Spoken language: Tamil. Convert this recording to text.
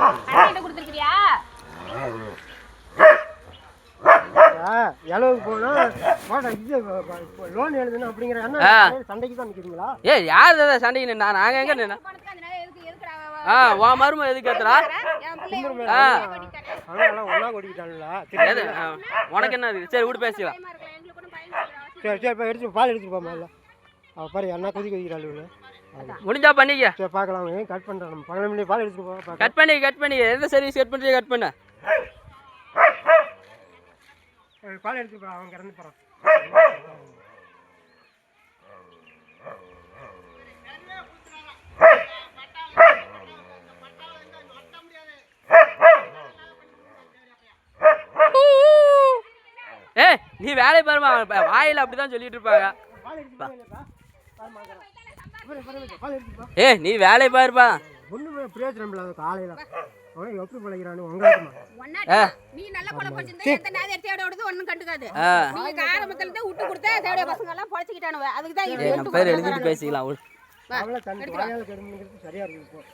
அண்ணன்ட்ட கொடுத்துருக்கியா? எளவுக்கு போனா இது லோன் எழுதுணும் அப்படிங்கிற அண்ணன் சண்டைக்கு தான் நிற்கிறீங்களா? யார் சண்டைக்கு நின்னா? நாங்கள் எங்கே நின்னா? உன் மரும எதுக்கு ஏத்துறா? ஒன்னா கொடிக்கிட்டாங்களா? உனக்கு என்ன இருக்கு? சரி விட்டு பேசிக்கலாம். சரி சரி இப்போ எடுத்து பால் எடுத்துட்டு போமா பாரு என்ன கொதிக்கிறாள். முடிஞ்சா பண்ணிக்க. சரி பார்க்கலாம். கட் பண்ணுறேன். நம்ம 12 மணி பால் எடுத்துட்டு போவோம். கட் பண்ணி எந்த சர்வீஸ் கட் பண்ணுறியோ கட் பண்ண. பால் எடுத்துட்டு போ. அவன் கிடந்து போகிறான். நீ வேலையை பாருமா. வாயில் அப்படிதான் சொல்லிட்டு இருப்பாங்க. நீ வேலையை பாருப்பா. ஒண்ணுமே பிரயோஜனம் இல்லாத காலையில அவன் எப்படி பழகிறானு உங்களுக்கு நீ நல்ல கொலை படிச்சிருந்தா எந்த நாதே தேடோடுது ஒண்ணும் கண்டுக்காது. நீங்க ஆரம்பத்துல இருந்து விட்டு கொடுத்தா தேவடைய பசங்க எல்லாம் பொழைச்சிட்டானுவ. அதுக்கு தான் இது பேர் எழுதிட்டு பேசிக்கலாம். அவள தண்ணி வாயால கெடுங்கிறது சரியா இருக்கு.